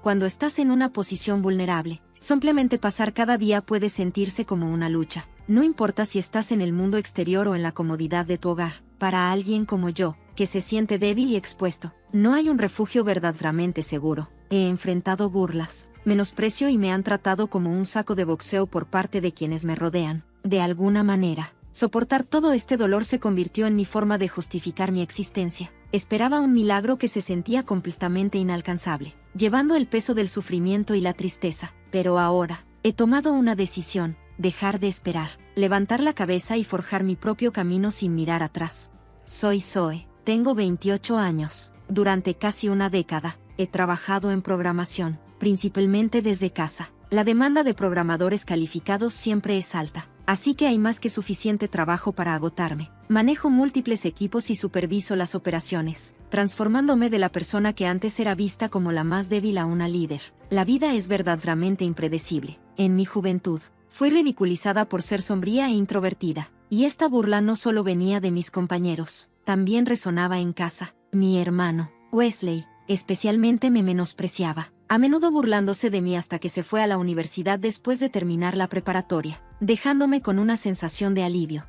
Cuando estás en una posición vulnerable, simplemente pasar cada día puede sentirse como una lucha. No importa si estás en el mundo exterior o en la comodidad de tu hogar. Para alguien como yo, que se siente débil y expuesto, no hay un refugio verdaderamente seguro. He enfrentado burlas, menosprecio y me han tratado como un saco de boxeo por parte de quienes me rodean. De alguna manera, soportar todo este dolor se convirtió en mi forma de justificar mi existencia. Esperaba un milagro que se sentía completamente inalcanzable, llevando el peso del sufrimiento y la tristeza. Pero ahora, he tomado una decisión: dejar de esperar, levantar la cabeza y forjar mi propio camino sin mirar atrás. Soy Zoe, tengo 28 años. Durante casi una década, he trabajado en programación, principalmente desde casa. La demanda de programadores calificados siempre es alta, así que hay más que suficiente trabajo para agotarme. Manejo múltiples equipos y superviso las operaciones, transformándome de la persona que antes era vista como la más débil a una líder. La vida es verdaderamente impredecible. En mi juventud, fui ridiculizada por ser sombría e introvertida, y esta burla no solo venía de mis compañeros, también resonaba en casa. Mi hermano, Wesley, especialmente me menospreciaba, a menudo burlándose de mí hasta que se fue a la universidad después de terminar la preparatoria, dejándome con una sensación de alivio.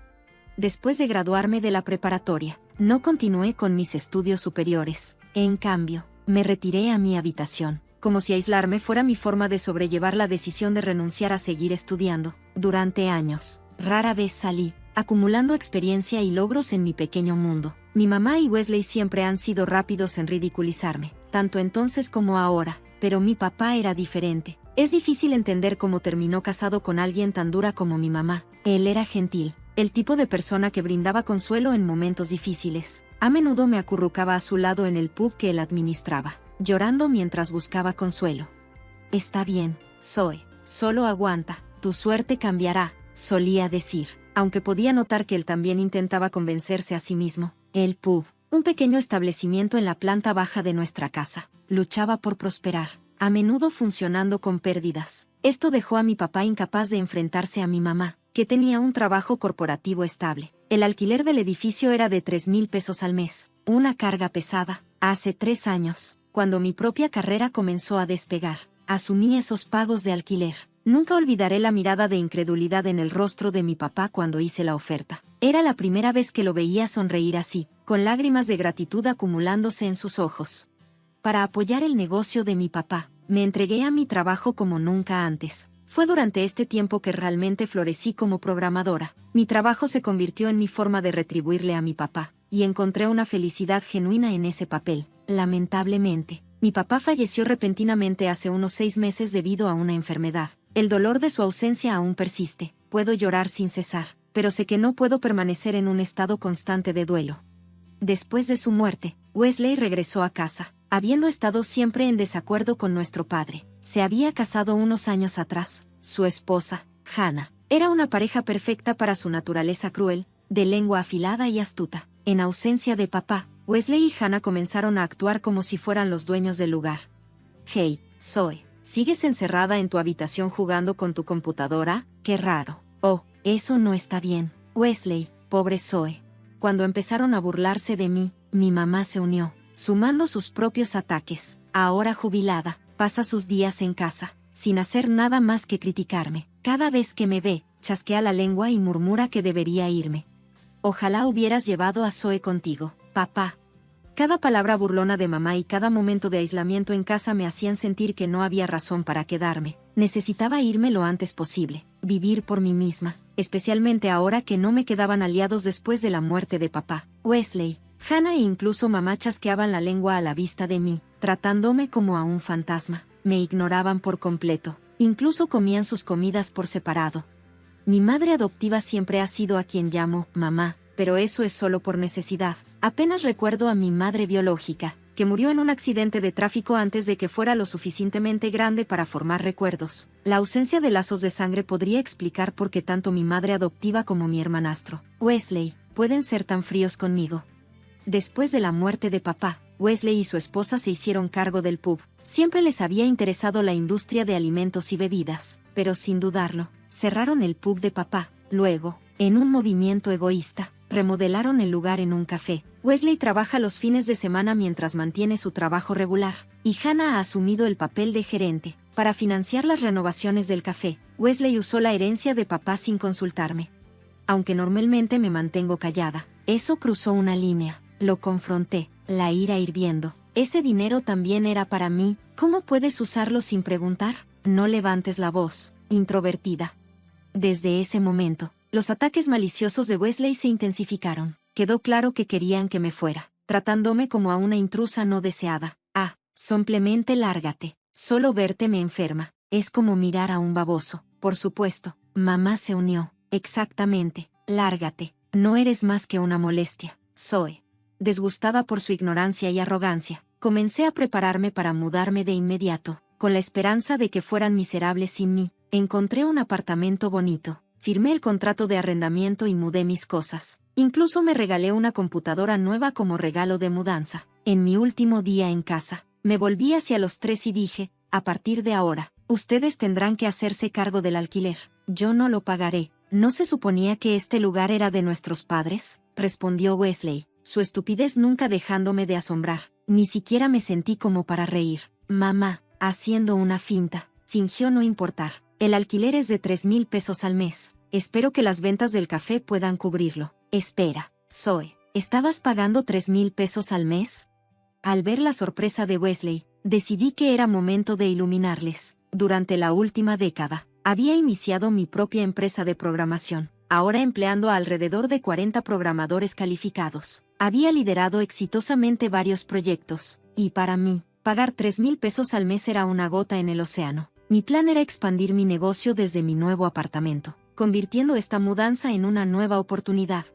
Después de graduarme de la preparatoria, no continué con mis estudios superiores. En cambio, me retiré a mi habitación, como si aislarme fuera mi forma de sobrellevar la decisión de renunciar a seguir estudiando. Durante años, rara vez salí, acumulando experiencia y logros en mi pequeño mundo. Mi mamá y Wesley siempre han sido rápidos en ridiculizarme, tanto entonces como ahora, pero mi papá era diferente. Es difícil entender cómo terminó casado con alguien tan dura como mi mamá. Él era gentil, el tipo de persona que brindaba consuelo en momentos difíciles. A menudo me acurrucaba a su lado en el pub que él administraba, llorando mientras buscaba consuelo. Está bien, Zoe, solo aguanta, tu suerte cambiará, solía decir, aunque podía notar que él también intentaba convencerse a sí mismo. El pub, un pequeño establecimiento en la planta baja de nuestra casa, luchaba por prosperar, a menudo funcionando con pérdidas. Esto dejó a mi papá incapaz de enfrentarse a mi mamá, que tenía un trabajo corporativo estable. El alquiler del edificio era de 3,000 pesos al mes, una carga pesada. Hace 3 años, cuando mi propia carrera comenzó a despegar, asumí esos pagos de alquiler. Nunca olvidaré la mirada de incredulidad en el rostro de mi papá cuando hice la oferta. Era la primera vez que lo veía sonreír así, con lágrimas de gratitud acumulándose en sus ojos. Para apoyar el negocio de mi papá, me entregué a mi trabajo como nunca antes. Fue durante este tiempo que realmente florecí como programadora. Mi trabajo se convirtió en mi forma de retribuirle a mi papá, y encontré una felicidad genuina en ese papel. Lamentablemente, mi papá falleció repentinamente hace unos 6 meses debido a una enfermedad. El dolor de su ausencia aún persiste. Puedo llorar sin cesar, pero sé que no puedo permanecer en un estado constante de duelo. Después de su muerte, Wesley regresó a casa, habiendo estado siempre en desacuerdo con nuestro padre. Se había casado unos años atrás. Su esposa, Hannah, era una pareja perfecta para su naturaleza cruel, de lengua afilada y astuta. En ausencia de papá, Wesley y Hannah comenzaron a actuar como si fueran los dueños del lugar. Hey, Zoe, ¿sigues encerrada en tu habitación jugando con tu computadora? ¡Qué raro! Oh, eso no está bien. Wesley, pobre Zoe. Cuando empezaron a burlarse de mí, mi mamá se unió, sumando sus propios ataques. Ahora jubilada, pasa sus días en casa, sin hacer nada más que criticarme. Cada vez que me ve, chasquea la lengua y murmura que debería irme. Ojalá hubieras llevado a Zoe contigo, papá. Cada palabra burlona de mamá y cada momento de aislamiento en casa me hacían sentir que no había razón para quedarme. Necesitaba irme lo antes posible, vivir por mí misma, especialmente ahora que no me quedaban aliados después de la muerte de papá. Wesley, Hannah e incluso mamá chasqueaban la lengua a la vista de mí, tratándome como a un fantasma. Me ignoraban por completo, incluso comían sus comidas por separado. Mi madre adoptiva siempre ha sido a quien llamo mamá, pero eso es solo por necesidad. Apenas recuerdo a mi madre biológica, que murió en un accidente de tráfico antes de que fuera lo suficientemente grande para formar recuerdos. La ausencia de lazos de sangre podría explicar por qué tanto mi madre adoptiva como mi hermanastro, Wesley, pueden ser tan fríos conmigo. Después de la muerte de papá, Wesley y su esposa se hicieron cargo del pub. Siempre les había interesado la industria de alimentos y bebidas, pero sin dudarlo, cerraron el pub de papá. Luego, en un movimiento egoísta, remodelaron el lugar en un café. Wesley trabaja los fines de semana mientras mantiene su trabajo regular, y Hannah ha asumido el papel de gerente. Para financiar las renovaciones del café, Wesley usó la herencia de papá sin consultarme. Aunque normalmente me mantengo callada, eso cruzó una línea. Lo confronté, la ira hirviendo. Ese dinero también era para mí. ¿Cómo puedes usarlo sin preguntar? No levantes la voz, introvertida. Desde ese momento, los ataques maliciosos de Wesley se intensificaron. Quedó claro que querían que me fuera, tratándome como a una intrusa no deseada. Simplemente lárgate. Solo verte me enferma. Es como mirar a un baboso. Por supuesto, mamá se unió. Exactamente. Lárgate. No eres más que una molestia. Soy. Desgustada por su ignorancia y arrogancia, comencé a prepararme para mudarme de inmediato, con la esperanza de que fueran miserables sin mí. Encontré un apartamento bonito, firmé el contrato de arrendamiento y mudé mis cosas. Incluso me regalé una computadora nueva como regalo de mudanza. En mi último día en casa, me volví hacia los tres y dije, a partir de ahora, ustedes tendrán que hacerse cargo del alquiler. Yo no lo pagaré. ¿No se suponía que este lugar era de nuestros padres?, respondió Wesley, su estupidez nunca dejándome de asombrar. Ni siquiera me sentí como para reír. Mamá, haciendo una finta, fingió no importar. El alquiler es de 3,000 pesos al mes. Espero que las ventas del café puedan cubrirlo. Espera, Zoe, ¿estabas pagando 3,000 pesos al mes? Al ver la sorpresa de Wesley, decidí que era momento de iluminarles. Durante la última década, había iniciado mi propia empresa de programación, ahora empleando a alrededor de 40 programadores calificados. Había liderado exitosamente varios proyectos, y para mí, pagar 3,000 pesos al mes era una gota en el océano. Mi plan era expandir mi negocio desde mi nuevo apartamento, convirtiendo esta mudanza en una nueva oportunidad.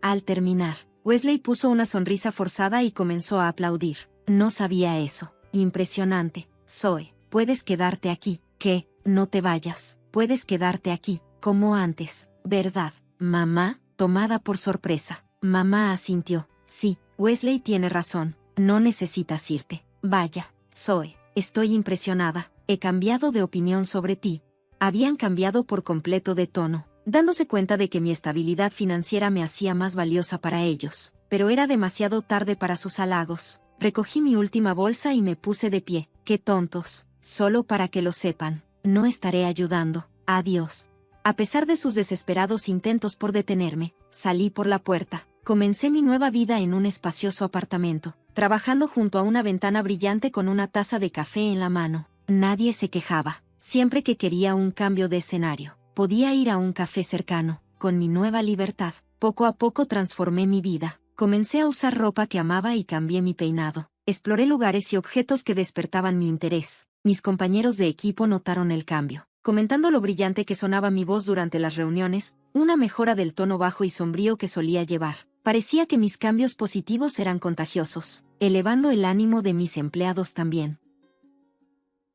Al terminar, Wesley puso una sonrisa forzada y comenzó a aplaudir. No sabía eso. Impresionante. Zoe, puedes quedarte aquí. ¿Qué? No te vayas. Puedes quedarte aquí, como antes, ¿verdad, mamá? Tomada por sorpresa, mamá asintió. Sí, Wesley tiene razón. No necesitas irte. Vaya, Zoe, estoy impresionada. He cambiado de opinión sobre ti. Habían cambiado por completo de tono, dándose cuenta de que mi estabilidad financiera me hacía más valiosa para ellos. Pero era demasiado tarde para sus halagos. Recogí mi última bolsa y me puse de pie. ¡Qué tontos! Solo para que lo sepan, no estaré ayudando. Adiós. A pesar de sus desesperados intentos por detenerme, salí por la puerta. Comencé mi nueva vida en un espacioso apartamento, trabajando junto a una ventana brillante con una taza de café en la mano. Nadie se quejaba. Siempre que quería un cambio de escenario, podía ir a un café cercano. Con mi nueva libertad, poco a poco transformé mi vida. Comencé a usar ropa que amaba y cambié mi peinado. Exploré lugares y objetos que despertaban mi interés. Mis compañeros de equipo notaron el cambio, comentando lo brillante que sonaba mi voz durante las reuniones, una mejora del tono bajo y sombrío que solía llevar. Parecía que mis cambios positivos eran contagiosos, elevando el ánimo de mis empleados también.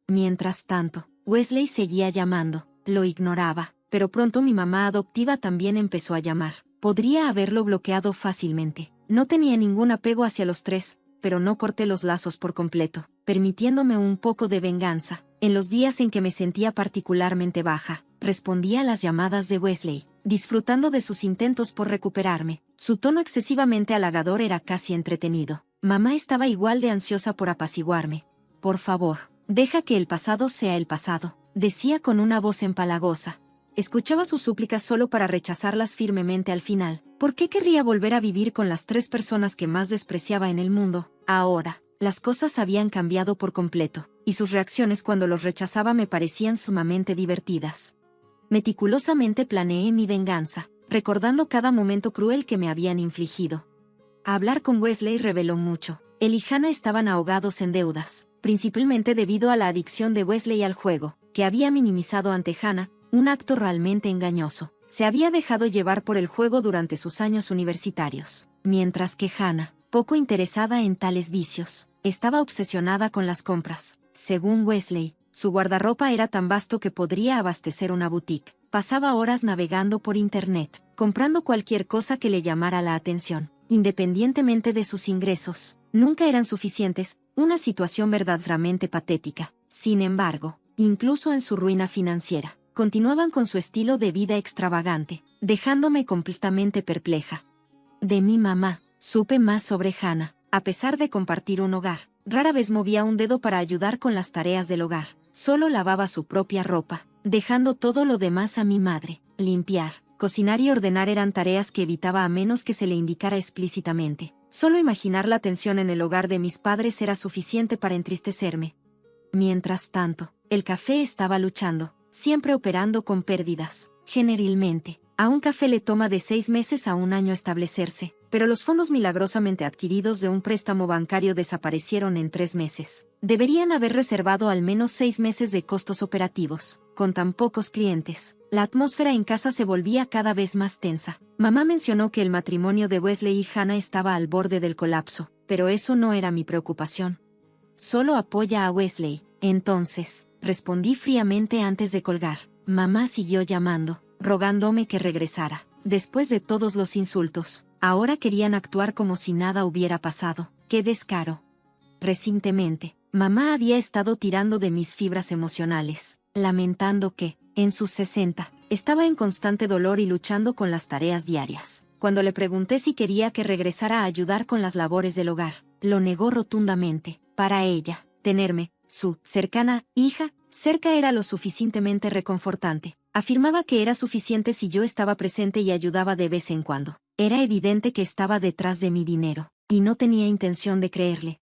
Mientras tanto, Wesley seguía llamando. Lo ignoraba, pero pronto mi mamá adoptiva también empezó a llamar. Podría haberlo bloqueado fácilmente. No tenía ningún apego hacia los tres, pero no corté los lazos por completo, permitiéndome un poco de venganza. En los días en que me sentía particularmente baja, respondía a las llamadas de Wesley, disfrutando de sus intentos por recuperarme. Su tono excesivamente halagador era casi entretenido. Mamá estaba igual de ansiosa por apaciguarme. Por favor, deja que el pasado sea el pasado, decía con una voz empalagosa. Escuchaba sus súplicas solo para rechazarlas firmemente al final. ¿Por qué querría volver a vivir con las tres personas que más despreciaba en el mundo? Ahora, las cosas habían cambiado por completo, y sus reacciones cuando los rechazaba me parecían sumamente divertidas. Meticulosamente planeé mi venganza, recordando cada momento cruel que me habían infligido. Hablar con Wesley reveló mucho. Él y Hannah estaban ahogados en deudas, principalmente debido a la adicción de Wesley al juego, que había minimizado ante Hannah, un acto realmente engañoso. Se había dejado llevar por el juego durante sus años universitarios, mientras que Hannah, poco interesada en tales vicios, estaba obsesionada con las compras. Según Wesley, su guardarropa era tan vasto que podría abastecer una boutique. Pasaba horas navegando por internet, comprando cualquier cosa que le llamara la atención, independientemente de sus ingresos. Nunca eran suficientes, una situación verdaderamente patética. Sin embargo, incluso en su ruina financiera, continuaban con su estilo de vida extravagante, dejándome completamente perpleja. De mi mamá, Supe más sobre Hannah. A pesar de compartir un hogar, rara vez movía un dedo para ayudar con las tareas del hogar. Solo lavaba su propia ropa, dejando todo lo demás a mi madre. Limpiar, cocinar y ordenar eran tareas que evitaba a menos que se le indicara explícitamente. Solo imaginar la tensión en el hogar de mis padres era suficiente para entristecerme. Mientras tanto, el café estaba luchando, siempre operando con pérdidas. Generalmente, a un café le toma de 6 meses a un año establecerse, pero los fondos milagrosamente adquiridos de un préstamo bancario desaparecieron en 3 meses. Deberían haber reservado al menos 6 meses de costos operativos. Con tan pocos clientes, la atmósfera en casa se volvía cada vez más tensa. Mamá mencionó que el matrimonio de Wesley y Hannah estaba al borde del colapso, pero eso no era mi preocupación. Solo apoya a Wesley. Entonces, respondí fríamente antes de colgar. Mamá siguió llamando, rogándome que regresara. Después de todos los insultos, ahora querían actuar como si nada hubiera pasado. ¡Qué descaro! Recientemente, mamá había estado tirando de mis fibras emocionales, lamentando que, en sus 60, estaba en constante dolor y luchando con las tareas diarias. Cuando le pregunté si quería que regresara a ayudar con las labores del hogar, lo negó rotundamente. Para ella, tenerme, su cercana hija, cerca era lo suficientemente reconfortante. Afirmaba que era suficiente si yo estaba presente y ayudaba de vez en cuando. Era evidente que estaba detrás de mi dinero, y no tenía intención de creerle.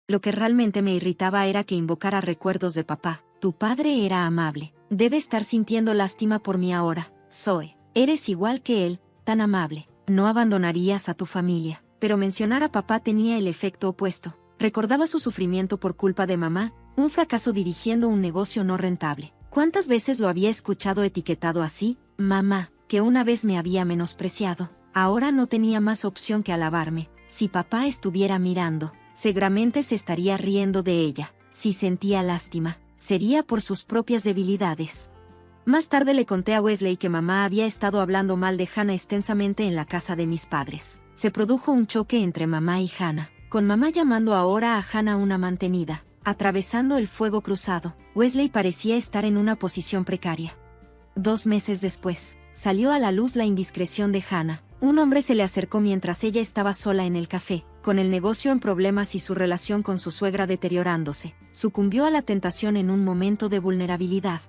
Lo que realmente me irritaba era que invocara recuerdos de papá. Tu padre era amable. Debe estar sintiendo lástima por mí ahora. Zoe, eres igual que él, tan amable. No abandonarías a tu familia. Pero mencionar a papá tenía el efecto opuesto. Recordaba su sufrimiento por culpa de mamá, un fracaso dirigiendo un negocio no rentable. ¿Cuántas veces lo había escuchado etiquetado así? Mamá, que una vez me había menospreciado. Ahora no tenía más opción que alabarme. Si papá estuviera mirando, seguramente se estaría riendo de ella. Si sentía lástima, sería por sus propias debilidades. Más tarde le conté a Wesley que mamá había estado hablando mal de Hannah extensamente en la casa de mis padres. Se produjo un choque entre mamá y Hannah, con mamá llamando ahora a Hannah una mantenida. Atravesando el fuego cruzado, Wesley parecía estar en una posición precaria. 2 meses después, salió a la luz la indiscreción de Hannah. Un hombre se le acercó mientras ella estaba sola en el café, con el negocio en problemas y su relación con su suegra deteriorándose. Sucumbió a la tentación en un momento de vulnerabilidad.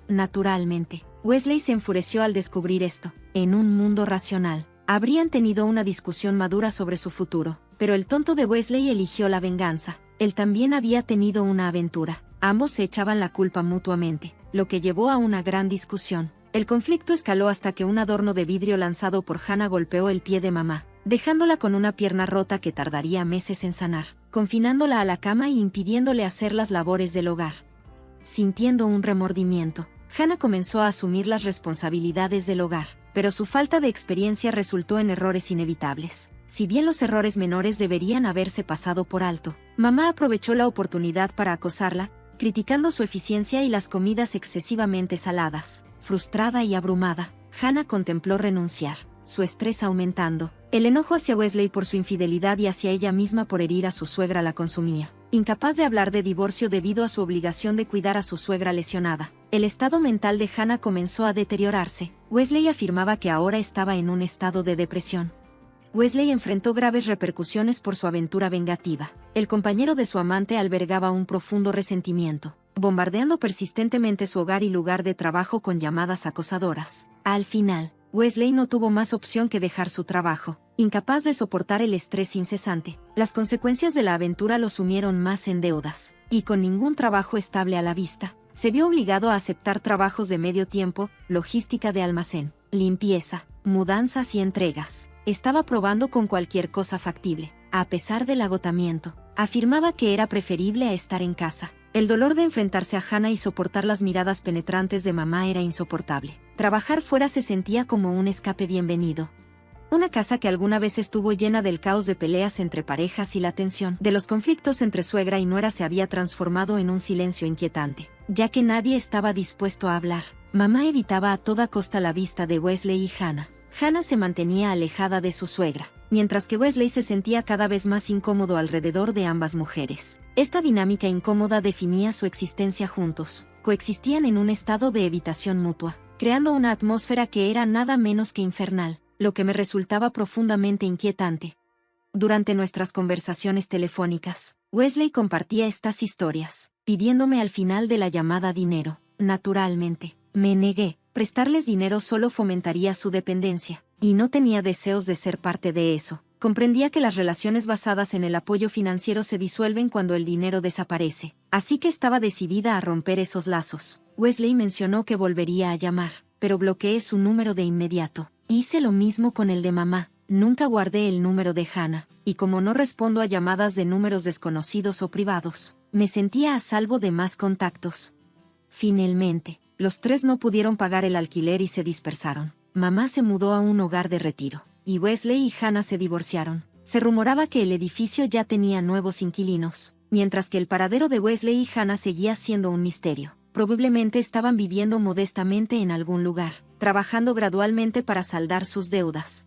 Naturalmente, Wesley se enfureció al descubrir esto. En un mundo racional, habrían tenido una discusión madura sobre su futuro, pero el tonto de Wesley eligió la venganza. Él también había tenido una aventura. Ambos se echaban la culpa mutuamente, lo que llevó a una gran discusión. El conflicto escaló hasta que un adorno de vidrio lanzado por Hannah golpeó el pie de mamá, dejándola con una pierna rota que tardaría meses en sanar, confinándola a la cama y impidiéndole hacer las labores del hogar. Sintiendo un remordimiento, Hannah comenzó a asumir las responsabilidades del hogar, pero su falta de experiencia resultó en errores inevitables. Si bien los errores menores deberían haberse pasado por alto, mamá aprovechó la oportunidad para acosarla, criticando su eficiencia y las comidas excesivamente saladas. Frustrada y abrumada, Hannah contempló renunciar, su estrés aumentando. El enojo hacia Wesley por su infidelidad y hacia ella misma por herir a su suegra la consumía. Incapaz de hablar de divorcio debido a su obligación de cuidar a su suegra lesionada, el estado mental de Hannah comenzó a deteriorarse. Wesley afirmaba que ahora estaba en un estado de depresión. Wesley enfrentó graves repercusiones por su aventura vengativa. El compañero de su amante albergaba un profundo resentimiento, bombardeando persistentemente su hogar y lugar de trabajo con llamadas acosadoras. Al final, Wesley no tuvo más opción que dejar su trabajo. Incapaz de soportar el estrés incesante, las consecuencias de la aventura lo sumieron más en deudas, y con ningún trabajo estable a la vista, se vio obligado a aceptar trabajos de medio tiempo, logística de almacén, limpieza, mudanzas y entregas. Estaba probando con cualquier cosa factible. A pesar del agotamiento, afirmaba que era preferible a estar en casa. El dolor de enfrentarse a Hannah y soportar las miradas penetrantes de mamá era insoportable. Trabajar fuera se sentía como un escape bienvenido. Una casa que alguna vez estuvo llena del caos de peleas entre parejas y la tensión de los conflictos entre suegra y nuera se había transformado en un silencio inquietante, ya que nadie estaba dispuesto a hablar. Mamá evitaba a toda costa la vista de Wesley y Hannah. Hannah se mantenía alejada de su suegra, mientras que Wesley se sentía cada vez más incómodo alrededor de ambas mujeres. Esta dinámica incómoda definía su existencia juntos. Coexistían en un estado de evitación mutua, creando una atmósfera que era nada menos que infernal, lo que me resultaba profundamente inquietante. Durante nuestras conversaciones telefónicas, Wesley compartía estas historias, pidiéndome al final de la llamada dinero. Naturalmente, me negué. Prestarles dinero solo fomentaría su dependencia, y no tenía deseos de ser parte de eso. Comprendía que las relaciones basadas en el apoyo financiero se disuelven cuando el dinero desaparece, así que estaba decidida a romper esos lazos. Wesley mencionó que volvería a llamar, pero bloqueé su número de inmediato. Hice lo mismo con el de mamá. Nunca guardé el número de Hannah, y como no respondo a llamadas de números desconocidos o privados, me sentía a salvo de más contactos. Finalmente, los tres no pudieron pagar el alquiler y se dispersaron. Mamá se mudó a un hogar de retiro, y Wesley y Hannah se divorciaron. Se rumoraba que el edificio ya tenía nuevos inquilinos, mientras que el paradero de Wesley y Hannah seguía siendo un misterio. Probablemente estaban viviendo modestamente en algún lugar, trabajando gradualmente para saldar sus deudas.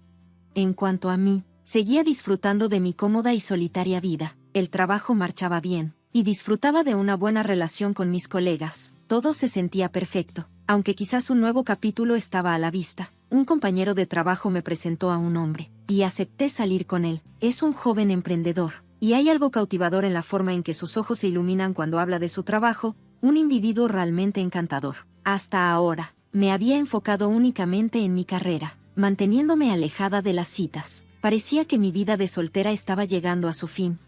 En cuanto a mí, seguía disfrutando de mi cómoda y solitaria vida. El trabajo marchaba bien, y disfrutaba de una buena relación con mis colegas. Todo se sentía perfecto, aunque quizás un nuevo capítulo estaba a la vista. Un compañero de trabajo me presentó a un hombre, y acepté salir con él. Es un joven emprendedor, y hay algo cautivador en la forma en que sus ojos se iluminan cuando habla de su trabajo, un individuo realmente encantador. Hasta ahora, me había enfocado únicamente en mi carrera, manteniéndome alejada de las citas. Parecía que mi vida de soltera estaba llegando a su fin,